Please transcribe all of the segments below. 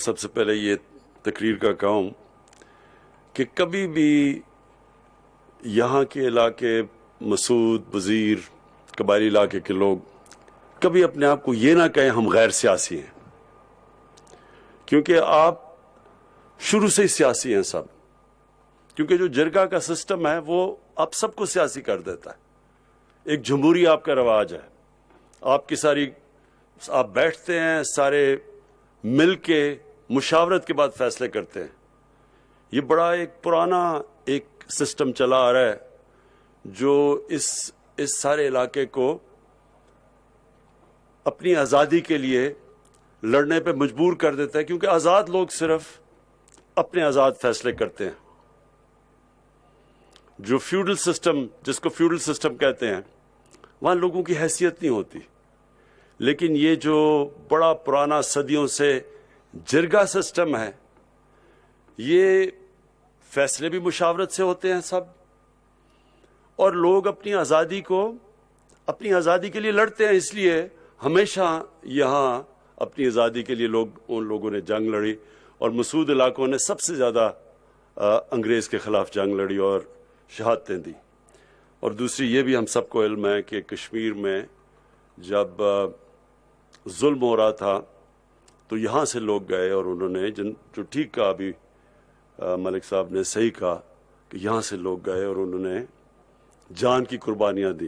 سب سے پہلے یہ تقریر کا کہوں کہ کبھی بھی یہاں کے علاقے مسعود وزیر قبائلی علاقے کے لوگ کبھی اپنے آپ کو یہ نہ کہیں ہم غیر سیاسی ہیں، کیونکہ آپ شروع سے ہی سیاسی ہیں سب. کیونکہ جو جرگہ کا سسٹم ہے وہ آپ سب کو سیاسی کر دیتا ہے. ایک جمہوری آپ کا رواج ہے، آپ بیٹھتے ہیں سارے مل کے مشاورت کے بعد فیصلے کرتے ہیں. یہ بڑا ایک پرانا ایک سسٹم چلا آ رہا ہے جو اس سارے علاقے کو اپنی آزادی کے لیے لڑنے پہ مجبور کر دیتا ہے، کیونکہ آزاد لوگ صرف اپنے آزاد فیصلے کرتے ہیں. جو فیوڈل سسٹم، جس کو فیوڈل سسٹم کہتے ہیں، وہاں لوگوں کی حیثیت نہیں ہوتی. لیکن یہ جو بڑا پرانا صدیوں سے جرگہ سسٹم ہے، یہ فیصلے بھی مشاورت سے ہوتے ہیں سب، اور لوگ اپنی آزادی کے لیے لڑتے ہیں. اس لیے ہمیشہ یہاں اپنی آزادی کے لیے ان لوگوں نے جنگ لڑی، اور مسعود علاقوں نے سب سے زیادہ انگریز کے خلاف جنگ لڑی اور شہادتیں دی. اور دوسری یہ بھی ہم سب کو علم ہے کہ کشمیر میں جب ظلم ہو رہا تھا تو یہاں سے لوگ گئے اور انہوں نے جو ٹھیک کہا، ابھی ملک صاحب نے صحیح کہا کہ یہاں سے لوگ گئے اور انہوں نے جان کی قربانیاں دی.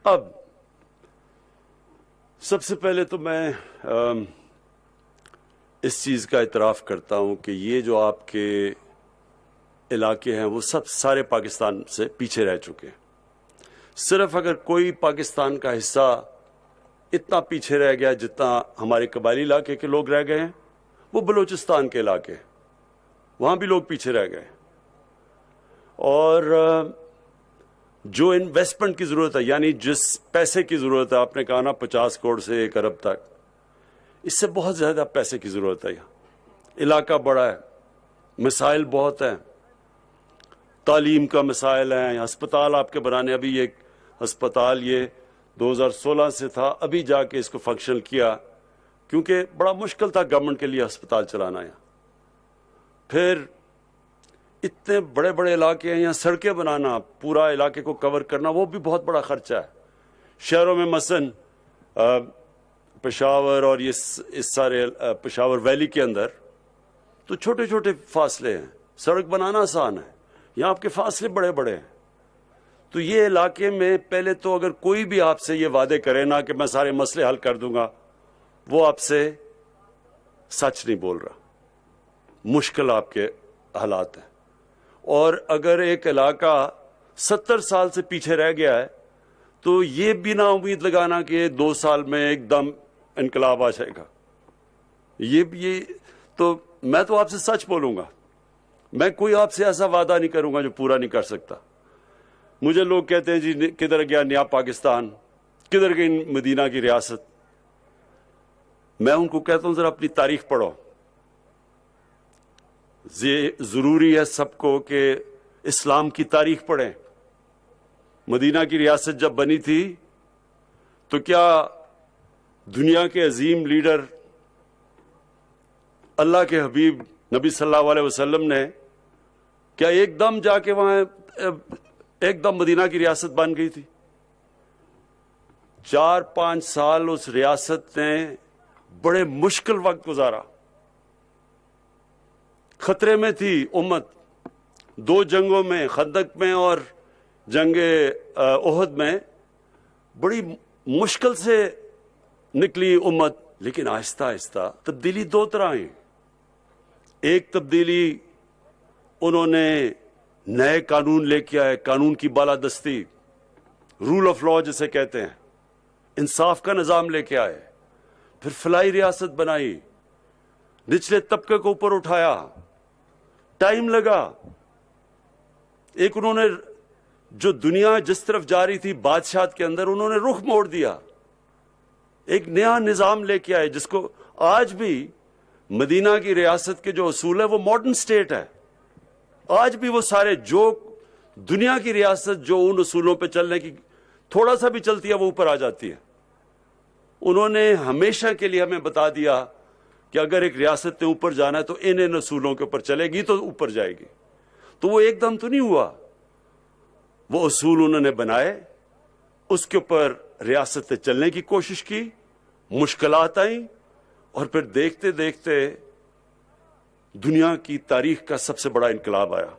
اب سب سے پہلے تو میں اس چیز کا اعتراف کرتا ہوں کہ یہ جو آپ کے علاقے ہیں وہ سارے پاکستان سے پیچھے رہ چکے ہیں. صرف اگر کوئی پاکستان کا حصہ اتنا پیچھے رہ گیا جتنا ہمارے قبائلی علاقے کے لوگ رہ گئے ہیں، وہ بلوچستان کے علاقے، وہاں بھی لوگ پیچھے رہ گئے. اور جو انویسٹمنٹ کی ضرورت ہے، یعنی جس پیسے کی ضرورت ہے، آپ نے کہا نا 50 کروڑ سے 1 ارب تک، اس سے بہت زیادہ پیسے کی ضرورت ہے. یہاں علاقہ بڑا ہے، مسائل بہت ہیں، تعلیم کا مسائل ہیں، ہسپتال آپ کے بنانے. ابھی یہ ہسپتال یہ 2016 سے تھا، ابھی جا کے اس کو فنکشن کیا، کیونکہ بڑا مشکل تھا گورنمنٹ کے لیے ہسپتال چلانا. یہاں پھر اتنے بڑے بڑے علاقے ہیں، یہاں سڑکیں بنانا، پورا علاقے کو کور کرنا، وہ بھی بہت بڑا خرچہ ہے. شہروں میں مثلا پشاور اور اس سارے پشاور ویلی کے اندر تو چھوٹے چھوٹے فاصلے ہیں، سڑک بنانا آسان ہے. یہاں آپ کے فاصلے بڑے بڑے ہیں. تو یہ علاقے میں پہلے تو اگر کوئی بھی آپ سے یہ وعدے کرے نا کہ میں سارے مسئلے حل کر دوں گا، وہ آپ سے سچ نہیں بول رہا. مشکل آپ کے حالات ہیں. اور اگر ایک علاقہ 70 سال سے پیچھے رہ گیا ہے تو یہ بھی نا امید لگانا کہ 2 سال میں ایک دم انقلاب آ جائے گا. یہ تو میں تو آپ سے سچ بولوں گا، میں کوئی آپ سے ایسا وعدہ نہیں کروں گا جو پورا نہیں کر سکتا. مجھے لوگ کہتے ہیں جی کدھر گیا نیا پاکستان، کدھر گئی مدینہ کی ریاست. میں ان کو کہتا ہوں ذرا اپنی تاریخ پڑھو. ضروری ہے سب کو کہ اسلام کی تاریخ پڑھیں. مدینہ کی ریاست جب بنی تھی تو کیا دنیا کے عظیم لیڈر اللہ کے حبیب نبی صلی اللہ علیہ وسلم نے کیا ایک دم جا کے وہاں ایک دم مدینہ کی ریاست بن گئی تھی؟ 4-5 سال اس ریاست نے بڑے مشکل وقت گزارا. خطرے میں تھی امت. 2 جنگوں میں، خندق میں اور جنگ احد میں، بڑی مشکل سے نکلی امت. لیکن آہستہ آہستہ تبدیلی 2 طرح ہیں. ایک تبدیلی انہوں نے نئے قانون لے کے آئے، قانون کی بالادستی، رول آف لا جسے کہتے ہیں، انصاف کا نظام لے کے آئے. پھر فلاحی ریاست بنائی، نچلے طبقے کو اوپر اٹھایا. ٹائم لگا. ایک انہوں نے جو دنیا جس طرف جا رہی تھی بادشاہت کے اندر، انہوں نے رخ موڑ دیا. ایک نیا نظام لے کے آئے جس کو آج بھی مدینہ کی ریاست کے جو اصول ہے وہ ماڈرن سٹیٹ ہے. آج بھی وہ سارے جو دنیا کی ریاست جو ان اصولوں پہ چلنے کی تھوڑا سا بھی چلتی ہے وہ اوپر آ جاتی ہے. انہوں نے ہمیشہ کے لیے ہمیں بتا دیا کہ اگر ایک ریاست نے اوپر جانا ہے تو ان اصولوں کے اوپر چلے گی تو اوپر جائے گی. تو وہ ایک دم تو نہیں ہوا. وہ اصول انہوں نے بنائے, اس کے اوپر ریاست نے چلنے کی کوشش کی, مشکلات آئیں, اور پھر دیکھتے دیکھتے دنیا کی تاریخ کا سب سے بڑا انقلاب آیا.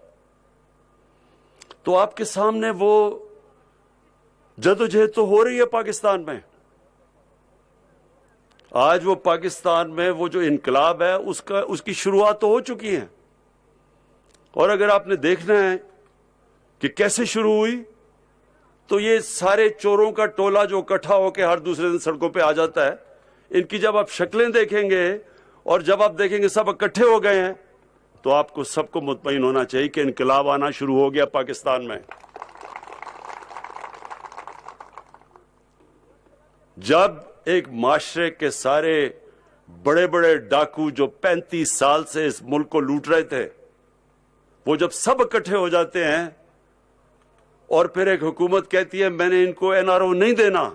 تو آپ کے سامنے وہ جدوجہد تو ہو رہی ہے پاکستان میں. آج وہ پاکستان میں وہ جو انقلاب ہے اس کی شروعات تو ہو چکی ہیں. اور اگر آپ نے دیکھنا ہے کہ کیسے شروع ہوئی, تو یہ سارے چوروں کا ٹولہ جو اکٹھا ہو کے ہر دوسرے دن سڑکوں پہ آ جاتا ہے, ان کی جب آپ شکلیں دیکھیں گے اور جب آپ دیکھیں گے سب اکٹھے ہو گئے ہیں, تو آپ کو سب کو مطمئن ہونا چاہیے کہ انقلاب آنا شروع ہو گیا پاکستان میں. جب ایک معاشرے کے سارے بڑے بڑے ڈاکو جو 35 سال سے اس ملک کو لوٹ رہے تھے, وہ جب سب اکٹھے ہو جاتے ہیں اور پھر ایک حکومت کہتی ہے میں نے ان کو NRO نہیں دینا,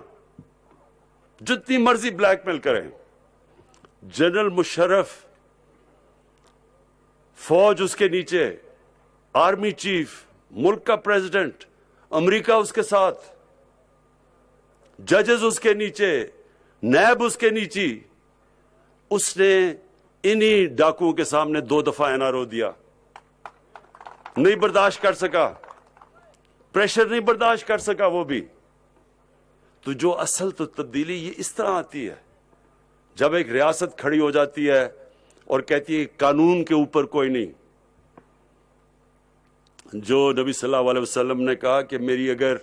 جتنی مرضی بلیک میل کریں. جنرل مشرف, فوج اس کے نیچے, آرمی چیف, ملک کا پریزیڈنٹ, امریکہ اس کے ساتھ, ججز اس کے نیچے, نیب اس کے نیچے. اس نے انہی ڈاکوؤں کے سامنے 2 دفعہ NRO دیا. نہیں برداشت کر سکا, پریشر نہیں برداشت کر سکا وہ بھی. تو جو اصل تو تبدیلی یہ اس طرح آتی ہے جب ایک ریاست کھڑی ہو جاتی ہے اور کہتی ہے قانون کے اوپر کوئی نہیں. جو نبی صلی اللہ علیہ وسلم نے کہا کہ میری اگر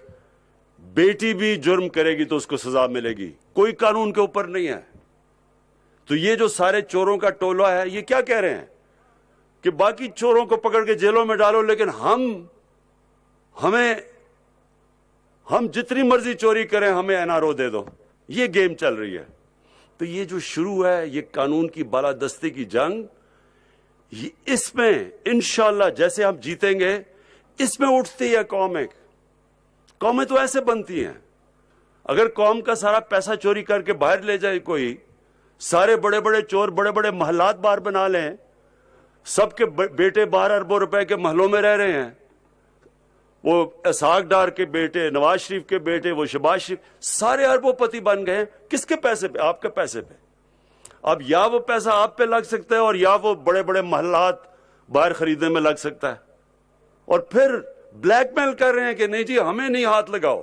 بیٹی بھی جرم کرے گی تو اس کو سزا ملے گی, کوئی قانون کے اوپر نہیں ہے. تو یہ جو سارے چوروں کا ٹولہ ہے یہ کیا کہہ رہے ہیں کہ باقی چوروں کو پکڑ کے جیلوں میں ڈالو, لیکن ہم جتنی مرضی چوری کریں ہمیں NRO دے دو. یہ گیم چل رہی ہے. تو یہ جو شروع ہے یہ قانون کی بالادستی کی جنگ, اس میں انشاءاللہ جیسے ہم جیتیں گے اس میں اٹھتی ہے قوم. ایک قومیں تو ایسے بنتی ہیں, اگر قوم کا سارا پیسہ چوری کر کے باہر لے جائے کوئی, سارے بڑے بڑے چور بڑے بڑے محلات باہر بنا لیں, سب کے بیٹے 12 اربوں روپے کے محلوں میں رہ رہے ہیں, وہ اسحاق ڈار کے بیٹے, نواز شریف کے بیٹے, وہ شہباز شریف, سارے اربوں پتی بن گئے. کس کے پیسے پہ؟ آپ کے پیسے پہ. اب یا وہ پیسہ آپ پہ لگ سکتا ہے اور یا وہ بڑے بڑے محلات باہر خریدنے میں لگ سکتا ہے. اور پھر بلیک میل کر رہے ہیں کہ نہیں جی ہمیں نہیں ہاتھ لگاؤ,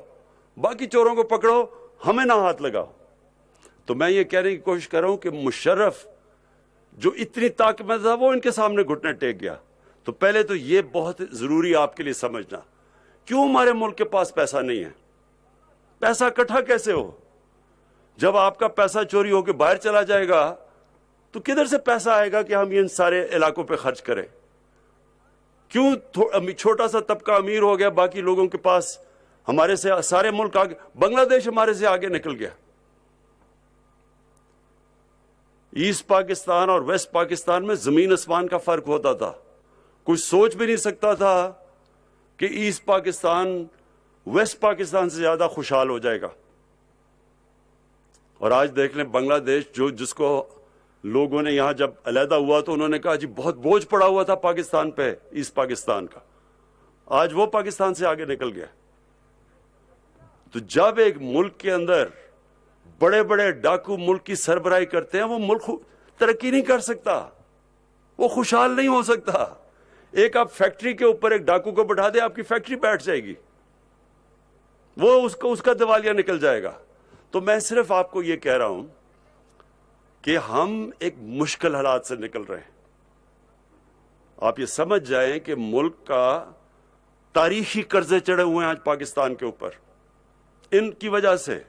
باقی چوروں کو پکڑو, ہمیں نہ ہاتھ لگاؤ. تو میں یہ کہنے کی کوشش کر رہا ہوں کہ مشرف جو اتنی طاقتور تھا وہ ان کے سامنے گھٹنے ٹیک گیا. تو پہلے تو یہ بہت ضروری آپ کے لیے سمجھنا, کیوں ہمارے ملک کے پاس پیسہ نہیں ہے. پیسہ اکٹھا کیسے ہو؟ جب آپ کا پیسہ چوری ہو کے باہر چلا جائے گا تو کدھر سے پیسہ آئے گا کہ ہم ان سارے علاقوں پہ خرچ کریں؟ کیوں چھوٹا سا طبقہ امیر ہو گیا, باقی لوگوں کے پاس ہمارے سے سارے ملک آگے, بنگلہ دیش ہمارے سے آگے نکل گیا. ایسٹ پاکستان اور ویسٹ پاکستان میں زمین آسمان کا فرق ہوتا تھا. کوئی سوچ بھی نہیں سکتا تھا کہ ایسٹ پاکستان ویسٹ پاکستان سے زیادہ خوشحال ہو جائے گا. اور آج دیکھ لیں بنگلہ دیش, جس کو لوگوں نے یہاں جب علیحدہ ہوا تو انہوں نے کہا جی بہت بوجھ پڑا ہوا تھا پاکستان پہ, ایسٹ پاکستان کا, آج وہ پاکستان سے آگے نکل گیا. تو جب ایک ملک کے اندر بڑے بڑے ڈاکو ملک کی سربراہی کرتے ہیں, وہ ملک ترقی نہیں کر سکتا, وہ خوشحال نہیں ہو سکتا. ایک آپ فیکٹری کے اوپر ایک ڈاکو کو بٹھا دیں, آپ کی فیکٹری بیٹھ جائے گی, وہ اس کا دیوالیہ نکل جائے گا. تو میں صرف آپ کو یہ کہہ رہا ہوں کہ ہم ایک مشکل حالات سے نکل رہے ہیں. آپ یہ سمجھ جائیں کہ ملک کا تاریخی قرضے چڑھے ہوئے ہیں آج پاکستان کے اوپر. ان کی وجہ سے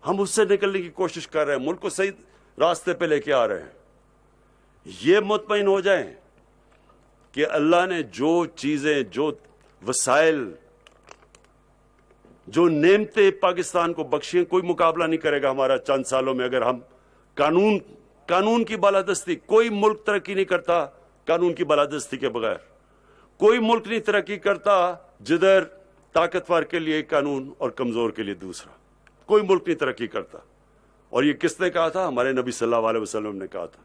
ہم اس سے نکلنے کی کوشش کر رہے ہیں, ملک کو صحیح راستے پہ لے کے آ رہے ہیں. یہ مطمئن ہو جائیں کہ اللہ نے جو چیزیں, جو وسائل, جو نعمتیں پاکستان کو بخشی ہیں, کوئی مقابلہ نہیں کرے گا ہمارا چند سالوں میں. اگر ہم قانون کی بالادستی, کوئی ملک ترقی نہیں کرتا قانون کی بالادستی کے بغیر. کوئی ملک نہیں ترقی کرتا جدھر طاقتور کے لیے قانون اور کمزور کے لیے دوسرا. کوئی ملک نہیں ترقی کرتا. اور یہ کس نے کہا تھا؟ ہمارے نبی صلی اللہ علیہ وسلم نے کہا تھا.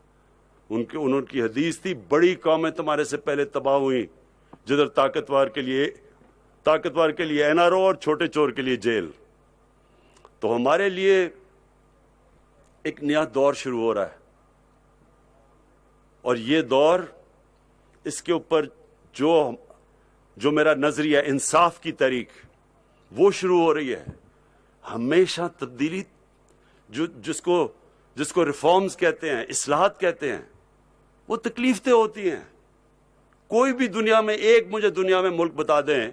ان کی حدیث تھی، بڑی قومیں تمہارے سے پہلے تباہ ہوئیں جدھر طاقتور کے لیے این آر او اور چھوٹے چور کے لیے جیل. تو ہمارے لیے ایک نیا دور شروع ہو رہا ہے، اور یہ دور، اس کے اوپر جو میرا نظریہ انصاف کی تحریک وہ شروع ہو رہی ہے. ہمیشہ تبدیلی جس کو ریفارمز کہتے ہیں، اصلاحات کہتے ہیں، وہ تکلیف دہ ہوتی ہیں. کوئی بھی مجھے دنیا میں ملک بتا دیں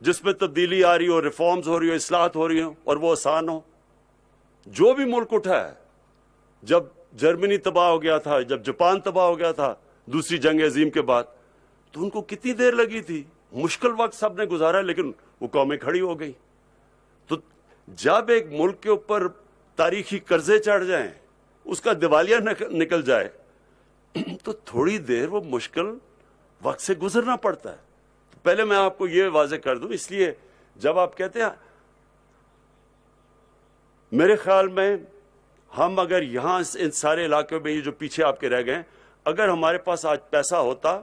جس میں تبدیلی آ رہی ہو، ریفارمز ہو رہی ہو، اصلاحات ہو رہی ہو اور وہ آسان ہو. جو بھی ملک اٹھا ہے، جب جرمنی تباہ ہو گیا تھا، جب جاپان تباہ ہو گیا تھا دوسری جنگ عظیم کے بعد، تو ان کو کتنی دیر لگی تھی. مشکل وقت سب نے گزارا، لیکن وہ قومیں کھڑی ہو گئی. تو جب ایک ملک کے اوپر تاریخی قرضے چڑھ جائیں، اس کا دیوالیہ نکل جائے، تو تھوڑی دیر وہ مشکل وقت سے گزرنا پڑتا ہے. پہلے میں آپ کو یہ واضح کر دوں، اس لیے جب آپ کہتے ہیں، میرے خیال میں ہم اگر یہاں ان سارے علاقوں میں یہ جو پیچھے آپ کے رہ گئے، اگر ہمارے پاس آج پیسہ ہوتا،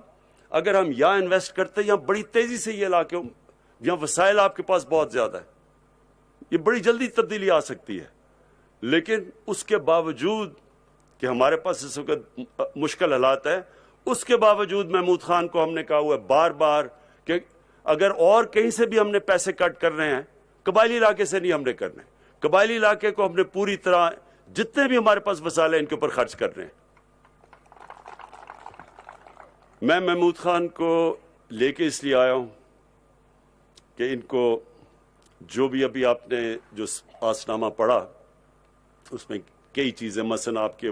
اگر ہم یہاں انویسٹ کرتے، یہاں بڑی تیزی سے یہ علاقے، یہاں وسائل آپ کے پاس بہت زیادہ ہے، یہ بڑی جلدی تبدیلی آ سکتی ہے. لیکن اس کے باوجود کہ ہمارے پاس اس وقت مشکل حالات ہے، اس کے باوجود محمود خان کو ہم نے کہا ہوا ہے بار بار کہ اگر اور کہیں سے بھی ہم نے پیسے کٹ کر رہے ہیں، قبائلی علاقے سے نہیں ہم نے کرنے. قبائلی علاقے کو ہم نے پوری طرح جتنے بھی ہمارے پاس وسائل ہیں ان کے اوپر خرچ کر رہے ہیں. میں محمود خان کو لے کے اس لیے آیا ہوں کہ ان کو جو بھی ابھی آپ نے جو آسنامہ پڑھا، اس میں کئی چیزیں، مثلا آپ کے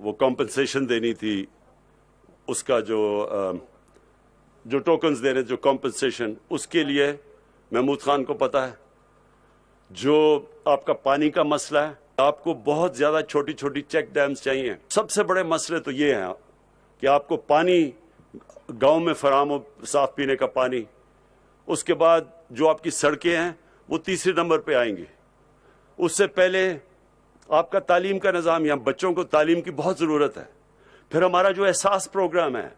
وہ کمپنسیشن دینی تھی، اس کا جو ٹوکنز دینے، جو کمپنسیشن، اس کے لیے محمود خان کو پتا ہے. جو آپ کا پانی کا مسئلہ ہے، آپ کو بہت زیادہ چھوٹی چھوٹی چیک ڈیمز چاہیے. سب سے بڑے مسئلے تو یہ ہیں کہ آپ کو پانی گاؤں میں فراہم ہو، صاف پینے کا پانی. اس کے بعد جو آپ کی سڑکیں ہیں وہ تیسرے نمبر پہ آئیں گی. اس سے پہلے آپ کا تعلیم کا نظام، یہاں بچوں کو تعلیم کی بہت ضرورت ہے. پھر ہمارا جو احساس پروگرام ہے،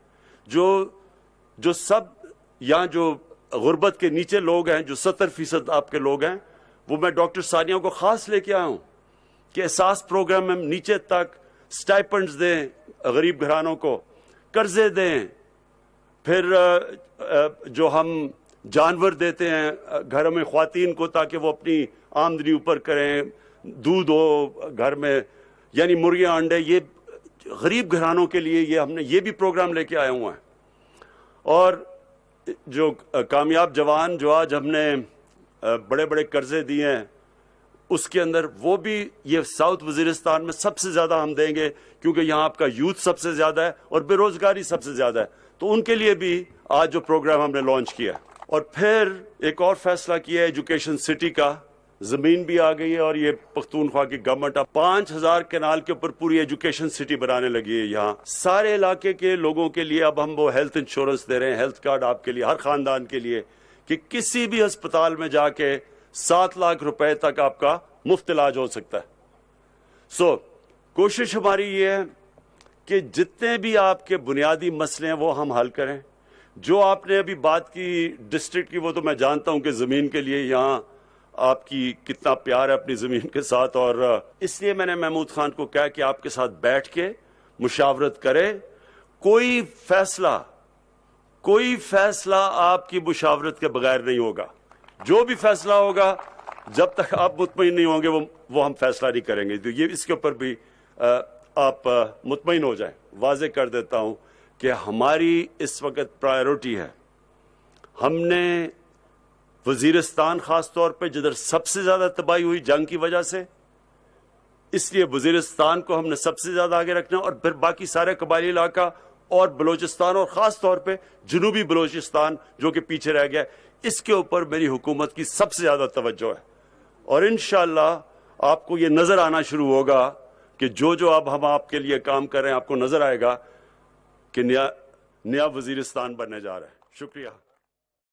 جو سب یہاں جو غربت کے نیچے لوگ ہیں، جو 70% آپ کے لوگ ہیں، وہ میں ڈاکٹر ثانیہ کو خاص لے کے آیا ہوں کہ احساس پروگرام میں نیچے تک سٹائپنڈز دیں، غریب گھرانوں کو قرضے دیں. پھر جو ہم جانور دیتے ہیں گھروں میں خواتین کو تاکہ وہ اپنی آمدنی اوپر کریں، دودھ ہو گھر میں، یعنی مرغیاں، انڈے، یہ غریب گھرانوں کے لیے ہم نے یہ بھی پروگرام لے کے آئے ہوئے ہیں. اور جو کامیاب جوان جو آج ہم نے بڑے بڑے قرضے دیے ہیں، اس کے اندر وہ بھی یہ ساؤتھ وزیرستان میں سب سے زیادہ ہم دیں گے، کیونکہ یہاں آپ کا یوتھ سب سے زیادہ ہے اور بے روزگاری سب سے زیادہ ہے. تو ان کے لیے بھی آج جو پروگرام ہم نے لانچ کیا. اور پھر ایک اور فیصلہ کیا ہے ایجوکیشن سٹی کا. زمین بھی آ گئی ہے اور یہ پختونخوا کی گورنمنٹ اب 5000 کنال کے اوپر پوری ایجوکیشن سٹی بنانے لگی ہے. یہاں سارے علاقے کے لوگوں کے لیے اب ہم وہ ہیلتھ انشورنس دے رہے ہیں، ہیلتھ کارڈ آپ کے لیے، ہر خاندان کے لیے، کہ کسی بھی ہسپتال میں جا کے 7 لاکھ روپے تک آپ کا مفت علاج ہو سکتا ہے. کوشش ہماری یہ ہے کہ جتنے بھی آپ کے بنیادی مسئلے ہیں وہ ہم حل کریں. جو آپ نے ابھی بات کی ڈسٹرکٹ کی، وہ تو میں جانتا ہوں کہ زمین کے لیے یہاں آپ کی کتنا پیار ہے اپنی زمین کے ساتھ، اور اس لیے میں نے محمود خان کو کہا کہ آپ کے ساتھ بیٹھ کے مشاورت کرے. کوئی فیصلہ آپ کی مشاورت کے بغیر نہیں ہوگا. جو بھی فیصلہ ہوگا، جب تک آپ مطمئن نہیں ہوں گے وہ ہم فیصلہ نہیں کریں گے. تو یہ اس کے اوپر بھی آپ مطمئن ہو جائیں. واضح کر دیتا ہوں کہ ہماری اس وقت پرائیورٹی ہے، ہم نے وزیرستان خاص طور پہ جدھر سب سے زیادہ تباہی ہوئی جنگ کی وجہ سے، اس لیے وزیرستان کو ہم نے سب سے زیادہ آگے رکھنا، اور پھر باقی سارے قبائلی علاقہ اور بلوچستان، اور خاص طور پہ جنوبی بلوچستان جو کہ پیچھے رہ گیا، اس کے اوپر میری حکومت کی سب سے زیادہ توجہ ہے. اور انشاءاللہ آپ کو یہ نظر آنا شروع ہوگا کہ جو اب ہم آپ کے لیے کام کر رہے ہیں، آپ کو نظر آئے گا کہ نیا وزیرستان بننے جا رہا ہے. شکریہ.